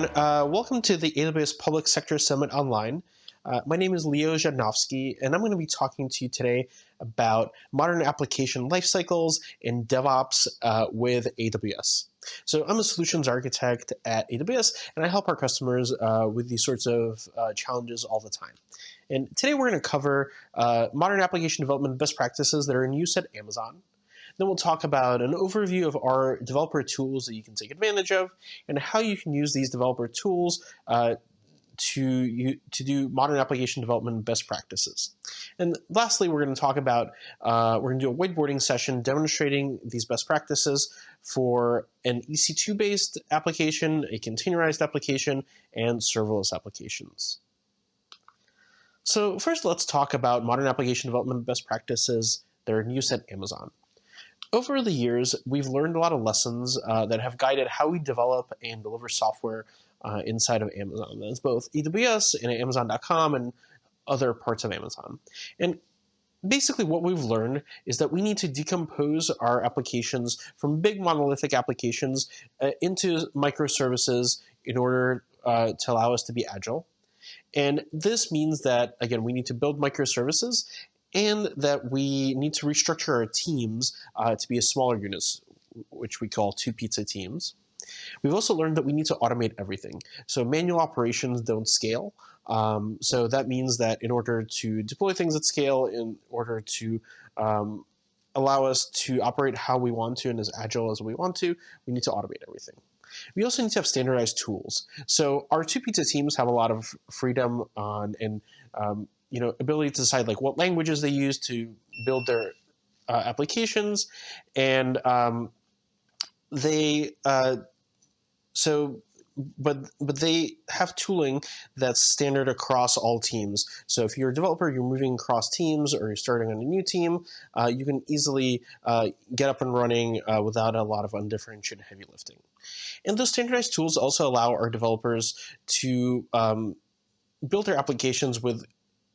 everyone. Welcome to the AWS Public Sector Summit Online. My name is Zhadanovsky, and I'm going to be talking to you today about modern application lifecycles and DevOps with AWS. So I'm a solutions architect at AWS, and I help our customers with these sorts of challenges all the time. And today we're going to cover modern application development best practices that are in use at Amazon. Then we'll talk about an overview of our developer tools that you can take advantage of and how you can use these developer tools to do modern application development best practices. And lastly, we're going to talk about, we're going to do a whiteboarding session demonstrating these best practices for an EC2-based application, a containerized application, and serverless applications. So first, let's talk about modern application development best practices that are in use at Amazon. Over the years, we've learned a lot of lessons that have guided how we develop and deliver software inside of Amazon. That's both AWS and Amazon.com and other parts of Amazon. And basically what we've learned is that we need to decompose our applications from big monolithic applications into microservices in order to allow us to be agile. And this means that, again, we need to build microservices and that we need to restructure our teams to be a smaller units, which we call two-pizza teams. We've also learned that we need to automate everything. So manual operations don't scale. So that means that in order to deploy things at scale, in order to allow us to operate how we want to and as agile as we want to, we need to automate everything. We also need to have standardized tools. So our two-pizza teams have a lot of freedom on and ability to decide like what languages they use to build their applications, and they have tooling that's standard across all teams. So if you're a developer, you're moving across teams, or you're starting on a new team, you can easily get up and running without a lot of undifferentiated heavy lifting. And those standardized tools also allow our developers to build their applications with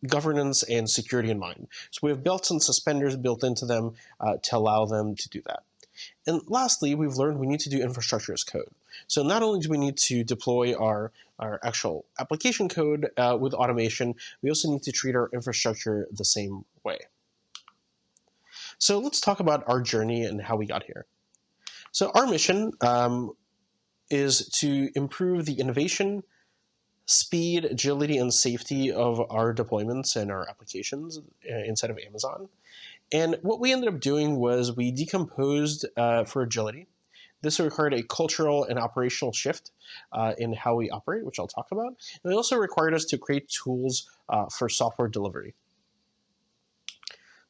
governance and security in mind. So we have belts and suspenders built into them to allow them to do that. And lastly, we've learned we need to do infrastructure as code. So not only do we need to deploy our actual application code with automation, we also need to treat our infrastructure the same way. So let's talk about our journey and how we got here. So our mission is to improve the innovation, speed, agility, and safety of our deployments and our applications inside of Amazon. And what we ended up doing was we decomposed for agility. This required a cultural and operational shift in how we operate, which I'll talk about. And it also required us to create tools for software delivery.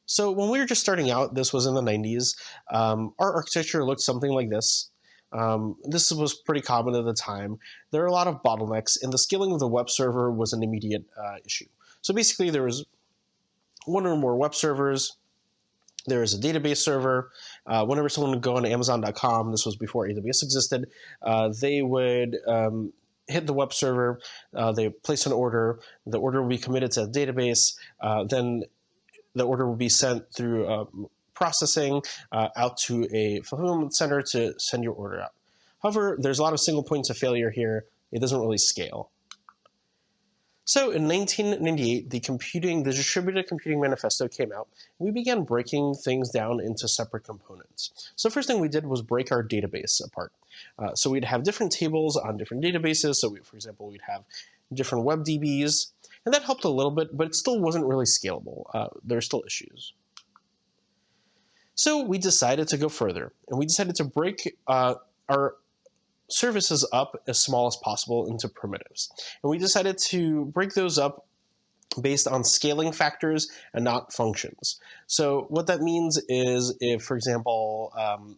So when we were just starting out, this was in the 90s, our architecture looked something like this. This was pretty common at the time. There are a lot of bottlenecks, and the scaling of the web server was an immediate issue. So basically, there was one or more web servers. There was a database server. Whenever someone would go on Amazon.com, this was before AWS existed, they would hit the web server, they place an order, the order will be committed to a database, then the order will be sent through processing out to a fulfillment center to send your order out. However, there's a lot of single points of failure here. It doesn't really scale. So in 1998, the Distributed Computing Manifesto came out. We began breaking things down into separate components. So the first thing we did was break our database apart. So we'd have different tables on different databases. So for example, we'd have different web DBs, and that helped a little bit, but it still wasn't really scalable. There are still issues. So we decided to go further, and we decided to break our services up as small as possible into primitives. And we decided to break those up based on scaling factors and not functions. So what that means is if, for example,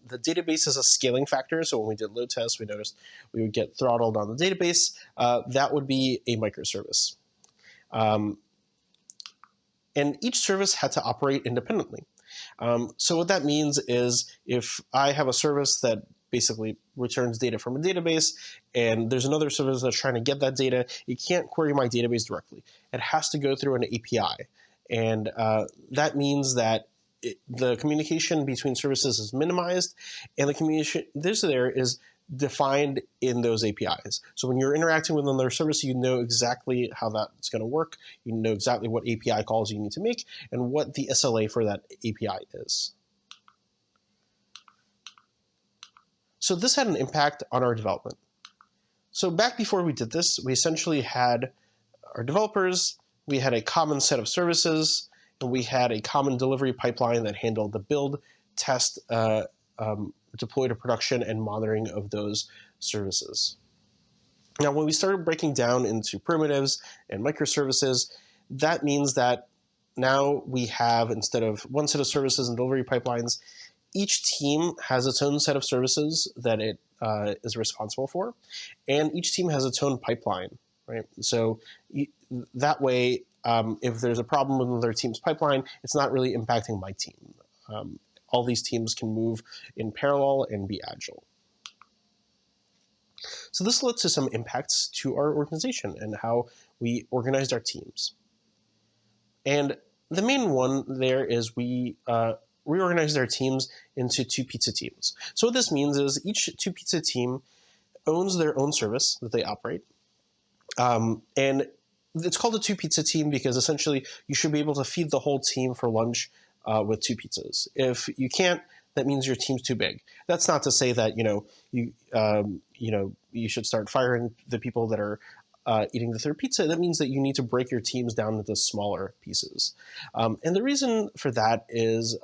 the database is a scaling factor, so when we did load tests, we noticed we would get throttled on the database, that would be a microservice. And each service had to operate independently. So what that means is if I have a service that basically returns data from a database, and there's another service that's trying to get that data, it can't query my database directly. It has to go through an API. And that means that the communication between services is minimized, and the communication there is defined in those APIs. So when you're interacting with another service, you know exactly how that's going to work. You know exactly what API calls you need to make and what the SLA for that API is. So this had an impact on our development. So back before we did this, we essentially had our developers, we had a common set of services, and we had a common delivery pipeline that handled the build, test, deploy to production, and monitoring of those services. Now, when we started breaking down into primitives and microservices, that means that now we have, instead of one set of services and delivery pipelines, each team has its own set of services that it is responsible for, and each team has its own pipeline, right? So that way, if there's a problem with another team's pipeline, it's not really impacting my team. All these teams can move in parallel and be agile. So this led to some impacts to our organization and how we organized our teams. And the main one there is we reorganized our teams into 2 pizza teams. So what this means is each 2 pizza team owns their own service that they operate. And it's called a 2 pizza team because essentially you should be able to feed the whole team for lunch with 2 pizzas. If you can't, that means your team's too big. That's not to say that you should start firing the people that are eating the 3rd pizza. That means that you need to break your teams down into smaller pieces. And the reason for that is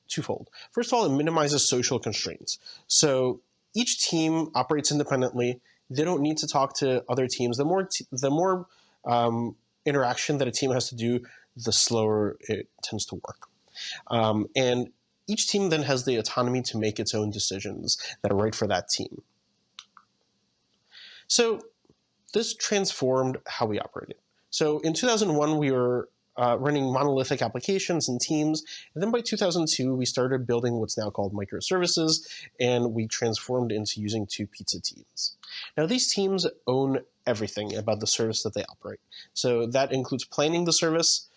twofold. First of all, it minimizes social constraints. So each team operates independently. They don't need to talk to other teams. The more interaction that a team has to do, the slower it tends to work. And each team then has the autonomy to make its own decisions that are right for that team. So this transformed how we operated. So in 2001, we were running monolithic applications and teams. And then by 2002, we started building what's now called microservices, and we transformed into using 2 pizza teams. Now, these teams own everything about the service that they operate. So that includes planning the service,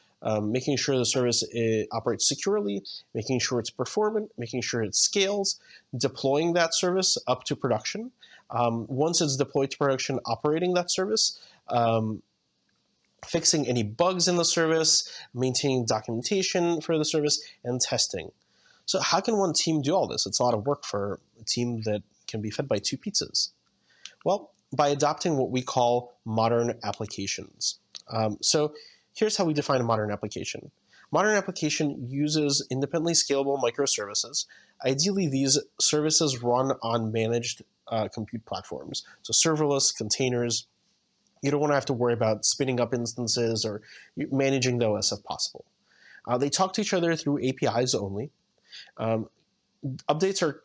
making sure the service operates securely, making sure it's performant, making sure it scales, deploying that service up to production. Once it's deployed to production, operating that service, fixing any bugs in the service, maintaining documentation for the service, and testing. So how can one team do all this? It's a lot of work for a team that can be fed by 2 pizzas. Well, by adopting what we call modern applications. So here's how we define a modern application. Modern application uses independently scalable microservices. Ideally, these services run on managed compute platforms. So serverless, containers. You don't want to have to worry about spinning up instances or managing the OS if possible. They talk to each other through APIs only. Updates are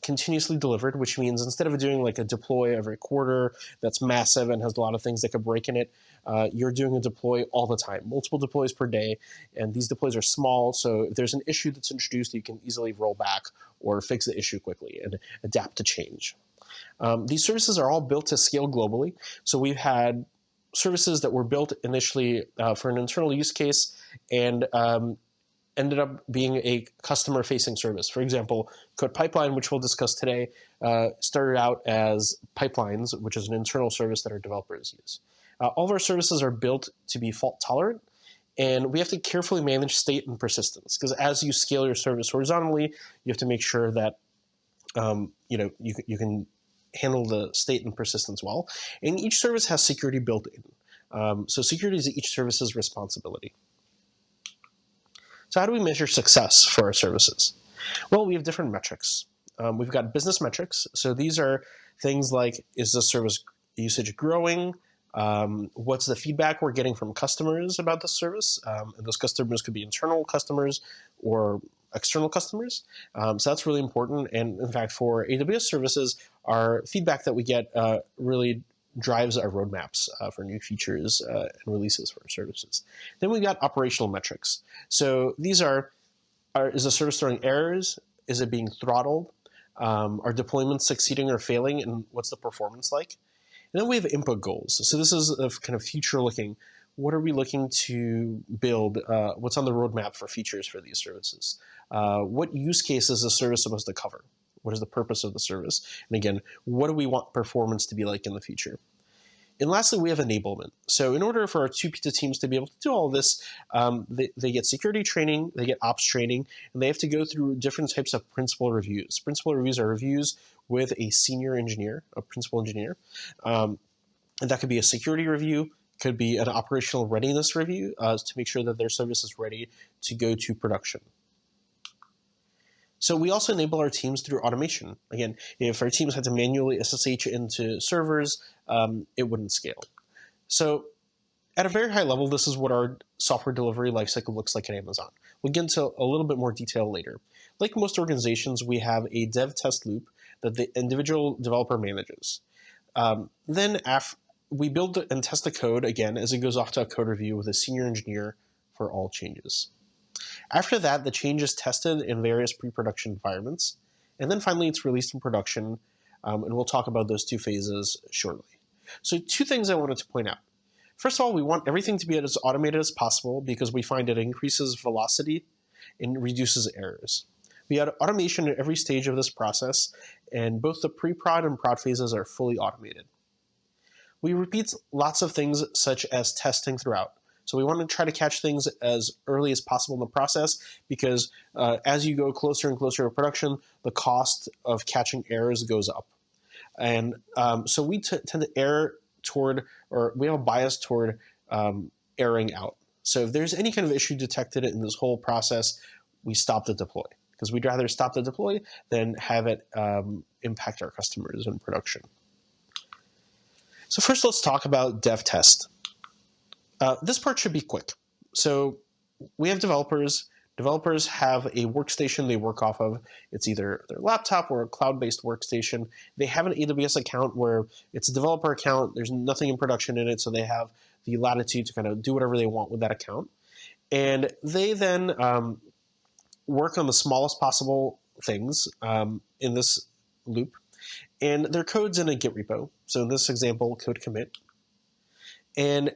continuously delivered, which means instead of doing like a deploy every quarter that's massive and has a lot of things that could break in it, you're doing a deploy all the time, multiple deploys per day, and these deploys are small, so if there's an issue that's introduced, you can easily roll back or fix the issue quickly and adapt to change. These services are all built to scale globally, so we've had services that were built initially for an internal use case and ended up being a customer-facing service. For example, Code Pipeline, which we'll discuss today, started out as pipelines, which is an internal service that our developers use. All of our services are built to be fault-tolerant, and we have to carefully manage state and persistence, because as you scale your service horizontally, you have to make sure that you can handle the state and persistence well. And each service has security built in. So security is each service's responsibility. So how do we measure success for our services? Well, we have different metrics. We've got business metrics. So these are things like, is the service usage growing? What's the feedback we're getting from customers about the service? And those customers could be internal customers or external customers. So that's really important. And in fact, for AWS services, our feedback that we get really drives our roadmaps for new features and releases for our services. Then we got operational metrics. So these are is the service throwing errors? Is it being throttled? Are deployments succeeding or failing? And what's the performance like? And then we have input goals. So this is a kind of future looking. What are we looking to build? What's on the roadmap for features for these services? What use cases is the service supposed to cover? What is the purpose of the service? And again, what do we want performance to be like in the future? And lastly, we have enablement. So in order for our two pizza teams to be able to do all this, they get security training, they get ops training, and they have to go through different types of principal reviews. Principal reviews are reviews with a senior engineer, a principal engineer. And that could be a security review, could be an operational readiness review to make sure that their service is ready to go to production. So we also enable our teams through automation. Again, if our teams had to manually SSH into servers, it wouldn't scale. So at a very high level, this is what our software delivery lifecycle looks like at Amazon. We'll get into a little bit more detail later. Like most organizations, we have a dev test loop that the individual developer manages. Then we build and test the code again as it goes off to a code review with a senior engineer for all changes. After that, the change is tested in various pre-production environments, and then finally it's released in production, and we'll talk about those two phases shortly. So 2 things I wanted to point out. First of all, we want everything to be as automated as possible because we find it increases velocity and reduces errors. We add automation at every stage of this process, and both the pre-prod and prod phases are fully automated. We repeat lots of things such as testing throughout. So we want to try to catch things as early as possible in the process because as you go closer and closer to production, the cost of catching errors goes up. And so we tend to err toward, or we have a bias toward erring out. So if there's any kind of issue detected in this whole process, we stop the deploy because we'd rather stop the deploy than have it impact our customers in production. So first let's talk about dev test. This part should be quick. So we have developers. Developers have a workstation they work off of. It's either their laptop or a cloud-based workstation. They have an AWS account where it's a developer account. There's nothing in production in it, so they have the latitude to kind of do whatever they want with that account. And they then work on the smallest possible things in this loop. And their code's in a Git repo. So in this example, code commit. And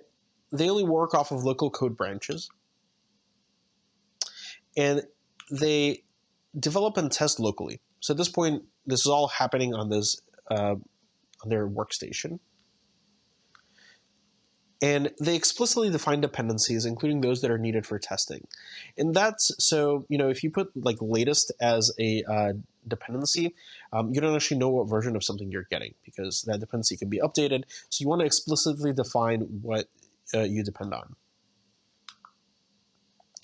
they only work off of local code branches. And they develop and test locally. So at this point, this is all happening on this on their workstation. And they explicitly define dependencies, including those that are needed for testing. And that's so, if you put like latest as a dependency, you don't actually know what version of something you're getting because that dependency can be updated. So you want to explicitly define what you depend on.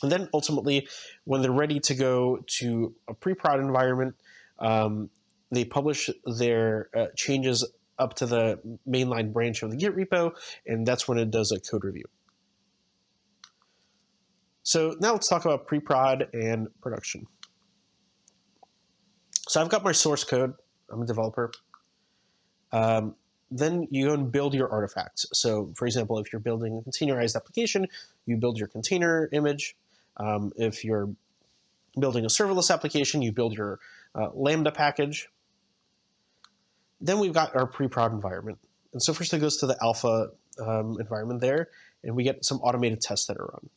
And then ultimately, when they're ready to go to a pre-prod environment, they publish their changes up to the mainline branch of the Git repo, and that's when it does a code review. So now let's talk about pre-prod and production. So I've got my source code. I'm a developer. Then you go and build your artifacts. So for example, if you're building a containerized application, you build your container image. If you're building a serverless application, you build your Lambda package. Then we've got our pre-prod environment. And so first it goes to the alpha environment there, and we get some automated tests that are run.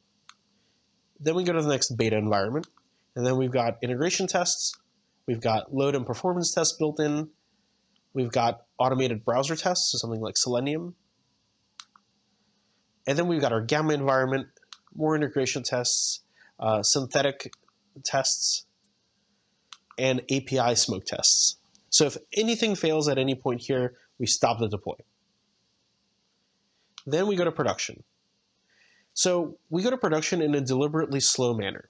Then we go to the next beta environment, and then we've got integration tests. We've got load and performance tests built in. We've got automated browser tests, so something like Selenium. And then we've got our gamma environment, more integration tests, synthetic tests, and API smoke tests. So if anything fails at any point here, we stop the deploy. Then we go to production. So we go to production in a deliberately slow manner.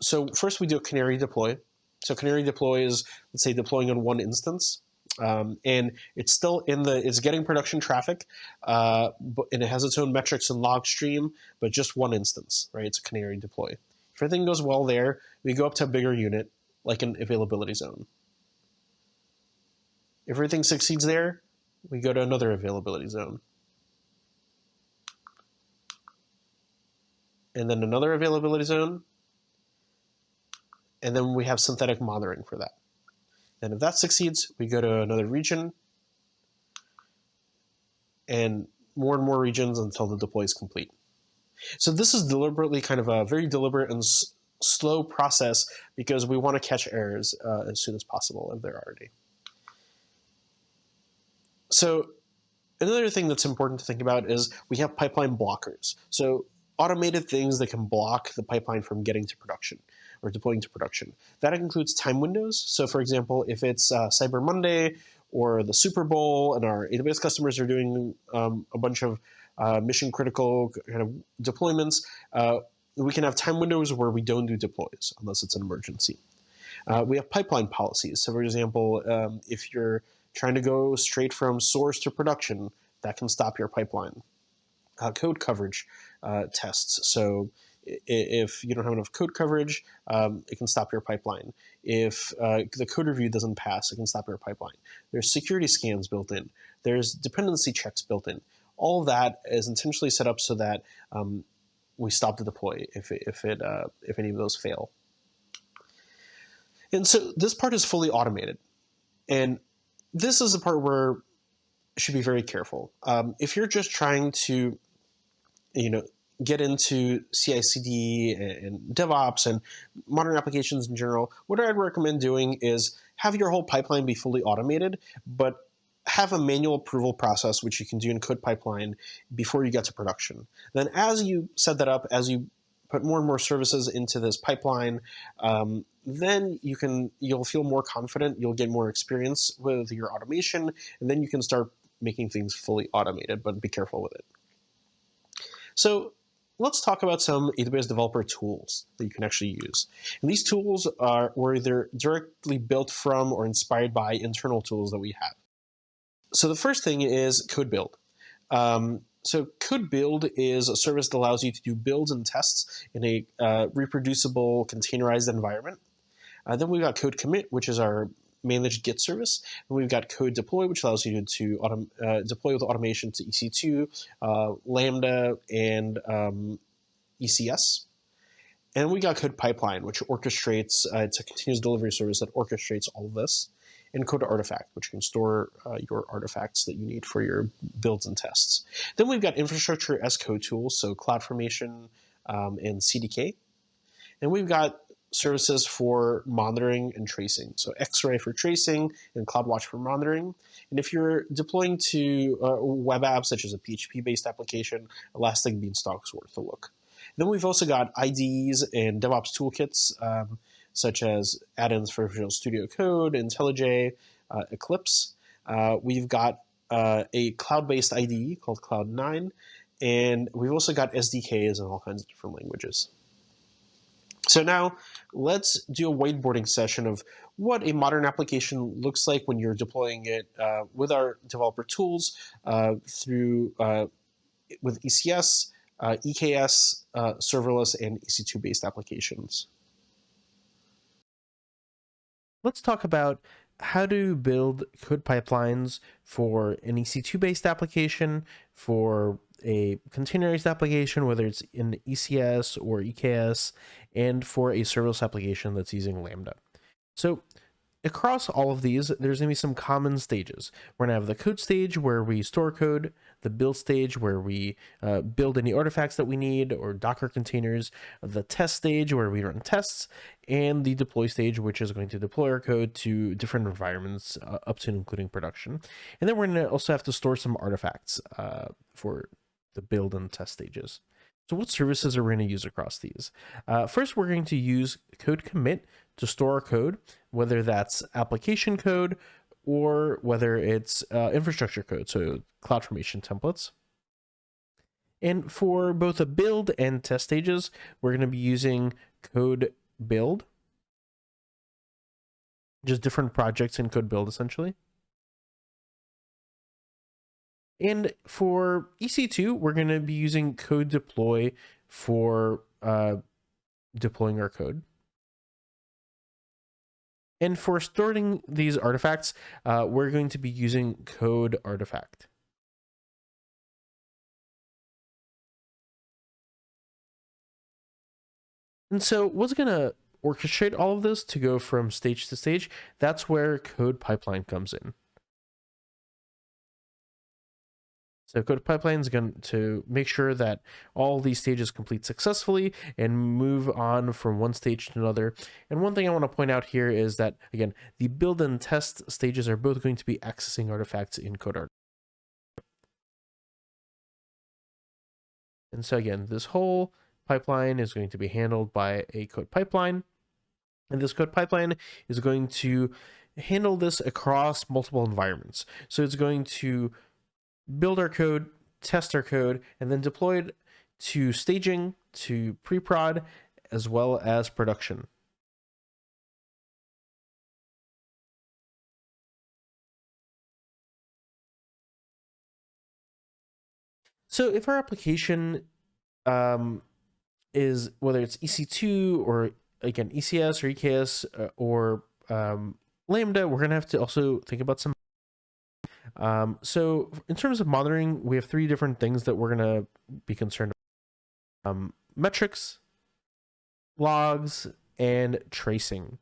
So first we do a canary deploy. So canary deploy is, let's say, deploying on one instance. And it's still it's getting production traffic, and it has its own metrics and log stream, but just one instance, right? It's a canary deploy. If everything goes well there, we go up to a bigger unit, like an availability zone. If everything succeeds there, we go to another availability zone. And then another availability zone. And then we have synthetic monitoring for that. And if that succeeds, we go to another region and more regions until the deploy is complete. So this is deliberately kind of a very deliberate and slow process because we want to catch errors as soon as possible if there are any. So another thing that's important to think about is we have pipeline blockers. So automated things that can block the pipeline from getting to production or deploying to production. That includes time windows. So for example, if it's Cyber Monday or the Super Bowl and our AWS customers are doing a bunch of mission critical kind of deployments, we can have time windows where we don't do deploys unless it's an emergency. We have pipeline policies. So for example, if you're trying to go straight from source to production, that can stop your pipeline. Code coverage tests. So if you don't have enough code coverage, it can stop your pipeline. If the code review doesn't pass, it can stop your pipeline. There's security scans built in. There's dependency checks built in. All of that is intentionally set up so that we stop the deploy if any of those fail. And so this part is fully automated. And this is the part where you should be very careful. If you're just trying to, get into CI/CD and DevOps and modern applications in general, what I'd recommend doing is have your whole pipeline be fully automated, but have a manual approval process, which you can do in Code Pipeline before you get to production. Then as you set that up, as you put more and more services into this pipeline, then you'll feel more confident, you'll get more experience with your automation, and then you can start making things fully automated, but be careful with it. So let's talk about some AWS developer tools that you can actually use. And these tools were either directly built from or inspired by internal tools that we have. So the first thing is Code Build. So Code Build is a service that allows you to do builds and tests in a reproducible, containerized environment. Then we've got Code Commit, which is our managed Git service. And we've got Code Deploy, which allows you to deploy with automation to EC2, Lambda, and ECS. And we got Code Pipeline, which orchestrates, it's a continuous delivery service that orchestrates all of this. And Code Artifact, which can store your artifacts that you need for your builds and tests. Then we've got infrastructure as code tools, so CloudFormation and CDK. And we've got services for monitoring and tracing, so X-Ray for tracing and CloudWatch for monitoring. And if you're deploying to web apps, such as a PHP-based application, Elastic Beanstalk's worth a look. Then we've also got IDEs and DevOps toolkits, such as add-ins for Visual Studio Code, IntelliJ, Eclipse. We've got a cloud-based IDE called Cloud9, and we've also got SDKs in all kinds of different languages. So now let's do a whiteboarding session of what a modern application looks like when you're deploying it with our developer tools with ECS, EKS, serverless, and EC2-based applications. Let's talk about how to build code pipelines for an EC2-based application, for a containerized application, whether it's in ECS or EKS, and for a serverless application that's using Lambda. So across all of these, there's going to be some common stages. We're going to have the code stage where we store code, the build stage where we build any artifacts that we need or Docker containers, the test stage where we run tests, and the deploy stage, which is going to deploy our code to different environments up to and including production. And then we're going to also have to store some artifacts for the build and test stages. So what services are we going to use across these? First, we're going to use Code Commit to store our code, whether that's application code or whether it's infrastructure code, so CloudFormation templates. And for both the build and test stages, we're going to be using Code Build, just different projects in Code Build, essentially. And for EC2, we're going to be using Code Deploy for deploying our code. And for storing these artifacts, we're going to be using Code Artifact. And so what's going to orchestrate all of this to go from stage to stage? That's where Code Pipeline comes in. So code pipeline is going to make sure that all these stages complete successfully and move on from one stage to another. And one thing I want to point out here is that, again, the build and test stages are both going to be accessing artifacts in CodeArt. And so again, this whole pipeline is going to be handled by a code pipeline. And this code pipeline is going to handle this across multiple environments. So it's going to build our code, test our code, and then deploy it to staging, to pre-prod, as well as production. So if our application is, whether it's EC2 or again ECS or EKS or Lambda, we're going to have to also think about some. So in terms of monitoring, we have three different things that we're going to be concerned about: metrics, logs, and tracing.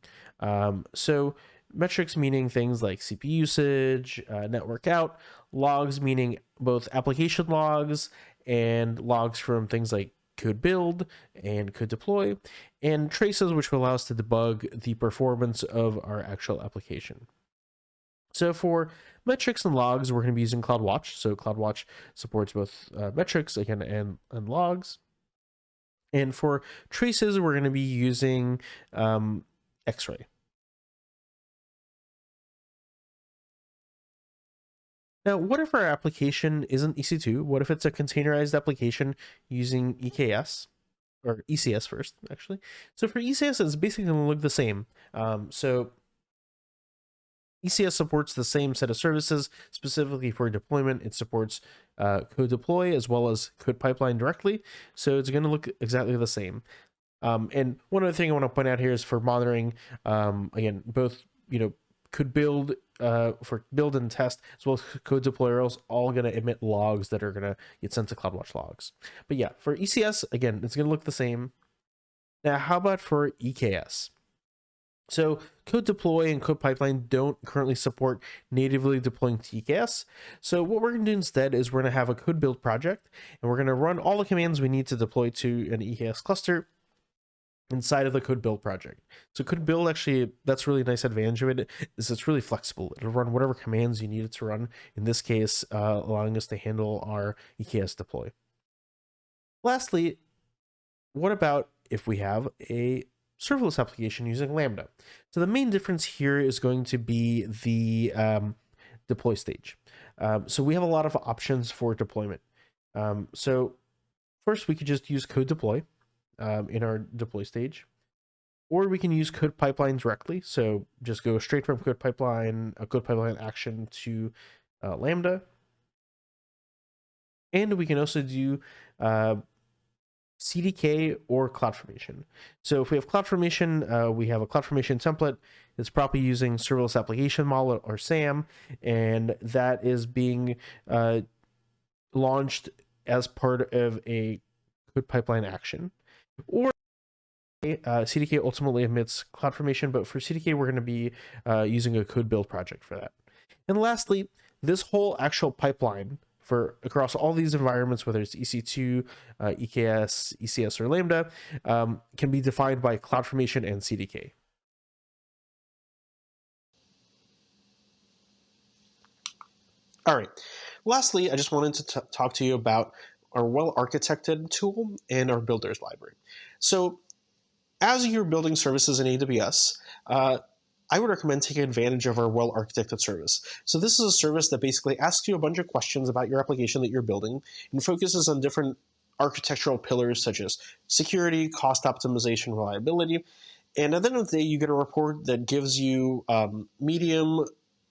So metrics meaning things like CPU usage, network out; logs meaning both application logs and logs from things like code build and code deploy; and traces, which will allow us to debug the performance of our actual application. So for metrics and logs, we're going to be using CloudWatch. So CloudWatch supports both metrics again and logs. And for traces, we're going to be using X-Ray. Now, what if our application isn't EC2? What if it's a containerized application using EKS? Or ECS first, actually. So for ECS, it's basically going to look the same. So ECS supports the same set of services. Specifically for deployment, it supports code deploy as well as code pipeline directly. So it's going to look exactly the same. And one other thing I want to point out here is for monitoring, again, both, could build for build and test, as well as code deploy, are all going to emit logs that are going to get sent to CloudWatch logs. But yeah, for ECS, again, it's going to look the same. Now, how about for EKS? So code deploy and code pipeline don't currently support natively deploying to EKS. So what we're going to do instead is we're going to have a code build project, and we're going to run all the commands we need to deploy to an EKS cluster inside of the code build project. So code build, actually, that's really a nice advantage of it, is it's really flexible. It'll run whatever commands you need it to run, in this case, allowing us to handle our EKS deploy. Lastly, what about if we have a serverless application using Lambda? So the main difference here is going to be the deploy stage. So we have a lot of options for deployment. So first, we could just use code deploy in our deploy stage, or we can use code pipeline directly. So just go straight from code pipeline, a code pipeline action to Lambda. And we can also do CDK or CloudFormation. So if we have CloudFormation, we have a CloudFormation template. It's probably using Serverless Application Model, or SAM, and that is being launched as part of a code pipeline action. Or CDK ultimately emits CloudFormation, but for CDK, we're going to be using a code build project for that. And lastly, this whole actual pipeline for across all these environments, whether it's EC2, EKS, ECS, or Lambda, can be defined by CloudFormation and CDK. All right. Lastly, I just wanted to talk to you about our well-architected tool and our builders library. So as you're building services in AWS, I would recommend taking advantage of our well-architected service. So this is a service that basically asks you a bunch of questions about your application that you're building and focuses on different architectural pillars such as security, cost optimization, reliability. And at the end of the day, you get a report that gives you medium,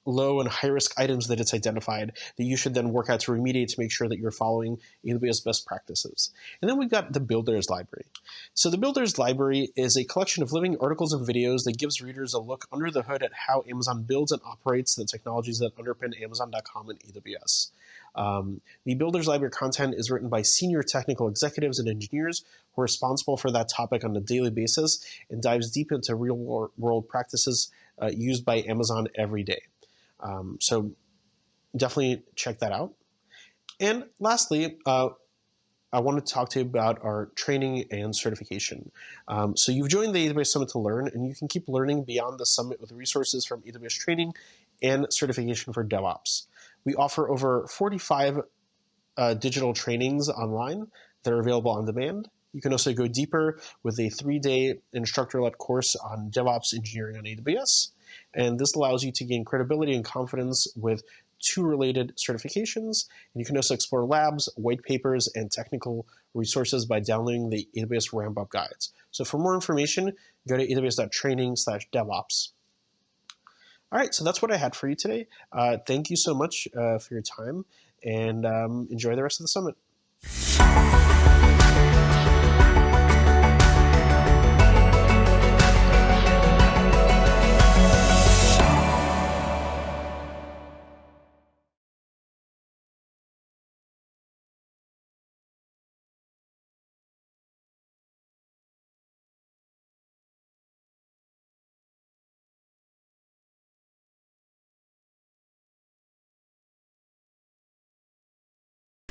low, and high-risk items that it's identified that you should then work out to remediate to make sure that you're following AWS best practices. And then we've got the Builders Library. So the Builders Library is a collection of living articles and videos that gives readers a look under the hood at how Amazon builds and operates the technologies that underpin Amazon.com and AWS. The Builders Library content is written by senior technical executives and engineers who are responsible for that topic on a daily basis and dives deep into real-world practices used by Amazon every day. So definitely check that out. And lastly, I want to talk to you about our training and certification. So you've joined the AWS Summit to learn, and you can keep learning beyond the summit with resources from AWS training and certification for DevOps. We offer over 45 digital trainings online that are available on demand. You can also go deeper with a 3-day instructor-led course on DevOps engineering on AWS. And this allows you to gain credibility and confidence with 2 related certifications. And you can also explore labs, white papers, and technical resources by downloading the AWS Ramp-Up Guides. So for more information, go to aws.training/DevOps. All right, so that's what I had for you today. Thank you so much for your time, and enjoy the rest of the summit.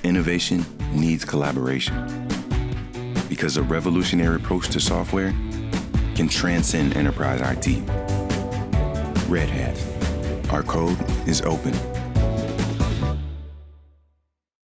Innovation needs collaboration because a revolutionary approach to software can transcend enterprise IT. Red Hat. Our code is open.